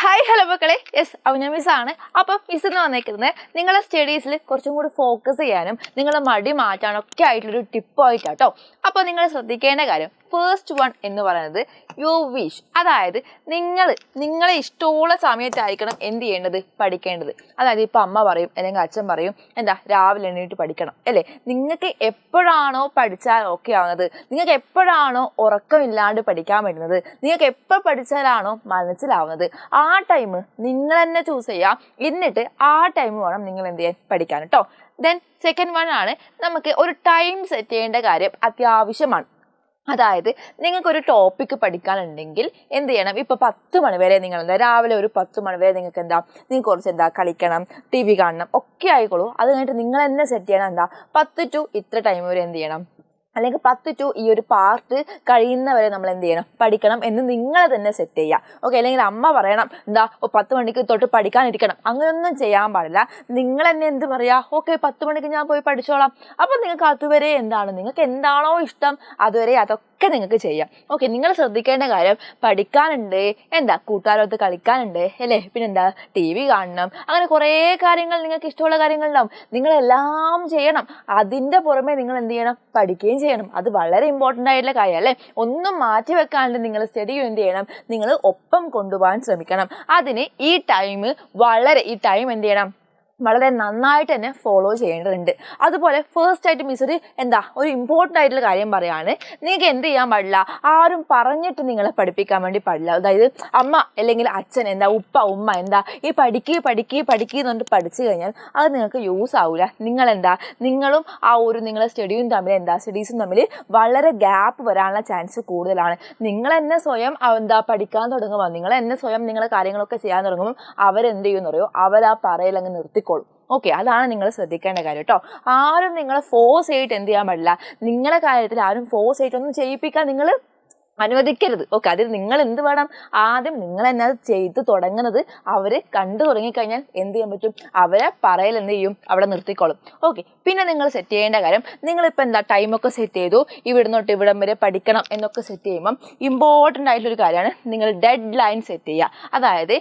Hi hello മക്കളെ, yes അവന മിസ്സാണ്. അപ്പം മിസ് എന്ന് വന്നേക്കുന്നത് നിങ്ങളെ സ്റ്റഡീസിൽ കുറച്ചും കൂടി ഫോക്കസ് ചെയ്യാനും നിങ്ങളെ മടി മാറ്റാനൊക്കെ ആയിട്ടുള്ളൊരു ടിപ്പായിട്ടാട്ടോ. അപ്പോൾ നിങ്ങൾ ശ്രദ്ധിക്കേണ്ട കാര്യം ഫസ്റ്റ് വൺ എന്ന് പറയുന്നത് യുവർ വിഷ്. അതായത് നിങ്ങളെ ഇഷ്ടമുള്ള സമയത്തായിരിക്കണം എന്ത് ചെയ്യേണ്ടത്, പഠിക്കേണ്ടത്. അതായത് ഇപ്പോൾ അമ്മ പറയും അല്ലെങ്കിൽ അച്ഛൻ പറയും രാവിലെ എണീറ്റ് പഠിക്കണം അല്ലേ. നിങ്ങൾക്ക് എപ്പോഴാണോ പഠിച്ചാൽ ഓക്കെ ആവുന്നത്, നിങ്ങൾക്ക് എപ്പോഴാണോ ഉറക്കമില്ലാണ്ട് പഠിക്കാൻ പറ്റുന്നത്, നിങ്ങൾക്ക് എപ്പോൾ പഠിച്ചാലാണോ മനസ്സിലാവുന്നത്, ആ ടൈം നിങ്ങൾ തന്നെ ചൂസ് ചെയ്യാം. എന്നിട്ട് ആ ടൈം വേണം നിങ്ങൾ എന്ത് ചെയ്യാൻ, പഠിക്കാൻ കേട്ടോ. ദെൻ സെക്കൻഡ് വൺ ആണ്, നമുക്ക് ഒരു ടൈം സെറ്റ് ചെയ്യേണ്ട കാര്യം അത്യാവശ്യമാണ്. അതായത് നിങ്ങൾക്കൊരു ടോപ്പിക്ക് പഠിക്കാനുണ്ടെങ്കിൽ എന്ത് ചെയ്യണം, ഇപ്പോൾ 10 മണി വരെ നിങ്ങൾ രാവിലെ ഒരു 10 മണി വരെ നിങ്ങൾക്ക് കുറച്ച് കളിക്കണം, ടി വി കാണണം ഒക്കെ ആയിക്കോളൂ. അത് കഴിഞ്ഞിട്ട് നിങ്ങൾ തന്നെ സെറ്റ് ചെയ്യണം 10 to ഇത്ര ടൈം വരെ എന്ത് ചെയ്യണം, അല്ലെങ്കിൽ 10 to ഈ ഒരു പാർട്ട് കഴിയുന്നവരെ നമ്മൾ എന്ത് ചെയ്യണം, പഠിക്കണം എന്ന് നിങ്ങൾ തന്നെ സെറ്റ് ചെയ്യുക. ഓക്കെ. അല്ലെങ്കിൽ അമ്മ പറയണം 10 മണിക്ക് തൊട്ട് പഠിക്കാനിരിക്കണം, അങ്ങനെയൊന്നും ചെയ്യാൻ പാടില്ല. നിങ്ങൾ തന്നെ എന്ത് പറയുക, ഓക്കെ 10 മണിക്ക് ഞാൻ പോയി പഠിച്ചോളാം. അപ്പം നിങ്ങൾക്ക് അതുവരെ നിങ്ങൾക്ക് എന്താണോ ഇഷ്ടം അതുവരെ അതൊക്കെ നിങ്ങൾക്ക് ചെയ്യാം. ഓക്കെ. നിങ്ങൾ ശ്രദ്ധിക്കേണ്ട കാര്യം പഠിക്കാനുണ്ട്, കൂട്ടുകാരൊത്ത് കളിക്കാനുണ്ട് അല്ലേ, പിന്നെ ടി വി കാണണം, അങ്ങനെ കുറേ കാര്യങ്ങൾ നിങ്ങൾക്ക് ഇഷ്ടമുള്ള കാര്യങ്ങളുണ്ടാവും. നിങ്ങളെല്ലാം ചെയ്യണം. അതിൻ്റെ പുറമെ നിങ്ങൾ എന്ത് ചെയ്യണം, പഠിക്കുകയും ചെയ്യണം. അത് വളരെ ഇമ്പോർട്ടൻ്റ് ആയിട്ടുള്ള കാര്യം അല്ലേ. ഒന്നും മാറ്റി വെക്കാണ്ട് നിങ്ങൾ സ്റ്റഡി എന്ത് ചെയ്യണം, നിങ്ങൾ ഒപ്പം കൊണ്ടുപോകാൻ ശ്രമിക്കണം. അതിന് ഈ ടൈം എന്ത് ചെയ്യണം, വളരെ നന്നായിട്ട് തന്നെ ഫോളോ ചെയ്യേണ്ടതുണ്ട്. അതുപോലെ ഫസ്റ്റ് ആയിട്ട് മിസ് ഒരു ഇമ്പോർട്ടൻ്റ് ആയിട്ടുള്ള കാര്യം പറയാണ്, നിങ്ങൾക്ക് എന്ത് ചെയ്യാൻ പാടില്ല, ആരും പറഞ്ഞിട്ട് നിങ്ങളെ പഠിപ്പിക്കാൻ വേണ്ടി പാടില്ല. അതായത് അമ്മ അല്ലെങ്കിൽ അച്ഛൻ ഉപ്പ ഉമ്മ ഈ പഠിക്കുക എന്ന് പറഞ്ഞിട്ട് പഠിച്ചു കഴിഞ്ഞാൽ അത് നിങ്ങൾക്ക് യൂസ് ആവില്ല. നിങ്ങളും ആ ഒരു നിങ്ങളെ സ്റ്റഡീസും തമ്മിൽ വളരെ ഗ്യാപ്പ് വരാനുള്ള ചാൻസ് കൂടുതലാണ്. നിങ്ങൾ തന്നെ സ്വയം പഠിക്കാൻ തുടങ്ങുമ്പോൾ, നിങ്ങൾ തന്നെ സ്വയം നിങ്ങളെ കാര്യങ്ങളൊക്കെ ചെയ്യാൻ തുടങ്ങുമ്പോൾ അവരെന്ത് ചെയ്യുമെന്ന് പറയോ, അവരാ പറയലങ്ങ് നിർത്തി. ഓക്കെ. അതാണ് നിങ്ങൾ ശ്രദ്ധിക്കേണ്ട കാര്യം കേട്ടോ. ആരും നിങ്ങളെ ഫോഴ്സ് ചെയ്തിട്ട് എന്ത് ചെയ്യാൻ പാടില്ല, നിങ്ങളുടെ കാര്യത്തിൽ ആരും ഫോഴ്സ് ചെയ്തിട്ടൊന്നും ചെയ്യിപ്പിക്കാൻ നിങ്ങൾ അനുവദിക്കരുത്. ഓക്കെ. അതിൽ നിങ്ങൾ എന്ത് വേണം, ആദ്യം നിങ്ങൾ തന്നെ അത് ചെയ്ത് തുടങ്ങുന്നത് അവർ കണ്ടു തുടങ്ങിക്കഴിഞ്ഞാൽ എന്ത് ചെയ്യാൻ പറ്റും, അവരെ പറയൽ എന്ത് ചെയ്യും, അവിടെ നിർത്തിക്കോളും. ഓക്കെ. പിന്നെ നിങ്ങൾ സെറ്റ് ചെയ്യേണ്ട കാര്യം, നിങ്ങളിപ്പോൾ ടൈമൊക്കെ സെറ്റ് ചെയ്തു, ഇവിടം തൊട്ട് ഇവിടം വരെ പഠിക്കണം എന്നൊക്കെ സെറ്റ് ചെയ്യുമ്പം ഇമ്പോർട്ടൻ്റ് ആയിട്ടുള്ളൊരു കാര്യമാണ് നിങ്ങൾ ഡെഡ് ലൈൻ സെറ്റ് ചെയ്യുക. അതായത്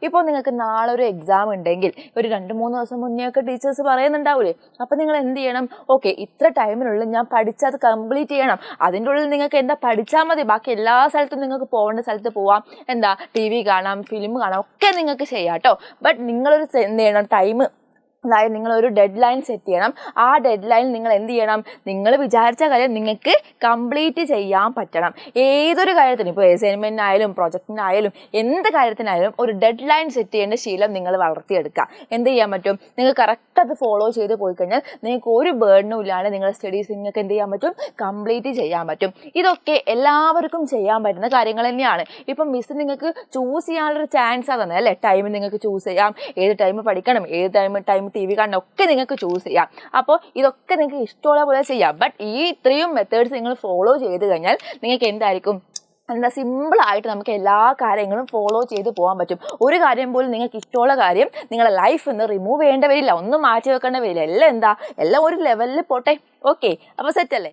ഇപ്പോൾ നിങ്ങൾക്ക് നാളെ ഒരു എക്സാം ഉണ്ടെങ്കിൽ ഒരു 2-3 ദിവസം മുന്നേ ഒക്കെ ടീച്ചേഴ്സ് പറയുന്നുണ്ടാവില്ലേ, അപ്പോൾ നിങ്ങൾ എന്ത് ചെയ്യണം, ഓക്കെ ഇത്ര ടൈമിനുള്ളിൽ ഞാൻ പഠിച്ചത് കംപ്ലീറ്റ് ചെയ്യണം. അതിൻ്റെ ഉള്ളിൽ നിങ്ങൾക്ക് പഠിച്ചാൽ മതി. ബാക്കി എല്ലാ സ്ഥലത്തും നിങ്ങൾക്ക് പോകേണ്ട സ്ഥലത്ത് പോവാം, ടി വി കാണാം, ഫിലിം കാണാം, ഒക്കെ നിങ്ങൾക്ക് ചെയ്യാം കേട്ടോ. ബട്ട് നിങ്ങളൊരു എന്ത് ചെയ്യണം, ടൈം, അതായത് നിങ്ങളൊരു ഡെഡ് ലൈൻ സെറ്റ് ചെയ്യണം. ആ ഡെഡ് ലൈൻ നിങ്ങൾ എന്ത് ചെയ്യണം, നിങ്ങൾ വിചാരിച്ച കാര്യം നിങ്ങൾക്ക് കംപ്ലീറ്റ് ചെയ്യാൻ പറ്റണം. ഏതൊരു കാര്യത്തിനും, ഇപ്പോൾ അസൈൻമെൻറ്റിനായാലും പ്രൊജക്റ്റിനായാലും എന്ത് കാര്യത്തിനായാലും ഒരു ഡെഡ് ലൈൻ സെറ്റ് ചെയ്യേണ്ട ശീലം നിങ്ങൾ വളർത്തിയെടുക്കുക. എന്ത് ചെയ്യാൻ പറ്റും, നിങ്ങൾ കറക്റ്റ് അത് ഫോളോ ചെയ്ത് പോയി കഴിഞ്ഞാൽ നിങ്ങൾക്ക് ഒരു ബേർഡനും ഇല്ലാണ്ട് നിങ്ങളുടെ സ്റ്റഡീസ് നിങ്ങൾക്ക് എന്ത് ചെയ്യാൻ പറ്റും, കംപ്ലീറ്റ് ചെയ്യാൻ പറ്റും. ഇതൊക്കെ എല്ലാവർക്കും ചെയ്യാൻ പറ്റുന്ന കാര്യങ്ങൾ തന്നെയാണ്. ഇപ്പം മിസ് നിങ്ങൾക്ക് ചൂസ് ചെയ്യാനുള്ളൊരു ചാൻസ് തന്നെ അല്ലേ. ടൈം നിങ്ങൾക്ക് ചൂസ് ചെയ്യാം, ഏത് ടൈം പഠിക്കണം, ഏത് ടൈം ടി വി കാണണം ഒക്കെ നിങ്ങൾക്ക് ചൂസ് ചെയ്യാം. അപ്പോൾ ഇതൊക്കെ നിങ്ങൾക്ക് ഇഷ്ടമുള്ള പോലെ ചെയ്യാം. ബട്ട് ഈ ഇത്രയും മെത്തേഡ്സ് നിങ്ങൾ ഫോളോ ചെയ്ത് കഴിഞ്ഞാൽ നിങ്ങൾക്ക് എന്തായിരിക്കും, സിമ്പിളായിട്ട് നമുക്ക് എല്ലാ കാര്യങ്ങളും ഫോളോ ചെയ്ത് പോകാൻ പറ്റും. ഒരു കാര്യം പോലും നിങ്ങൾക്ക് ഇഷ്ടമുള്ള കാര്യം നിങ്ങളുടെ ലൈഫിൽ നിന്ന് റിമൂവ് ചെയ്യേണ്ട വരില്ല, ഒന്നും മാറ്റി വെക്കേണ്ട വരില്ല. എല്ലാം ഒരു ലെവലിൽ പോട്ടെ. ഓക്കെ. അപ്പോൾ സെറ്റല്ലേ.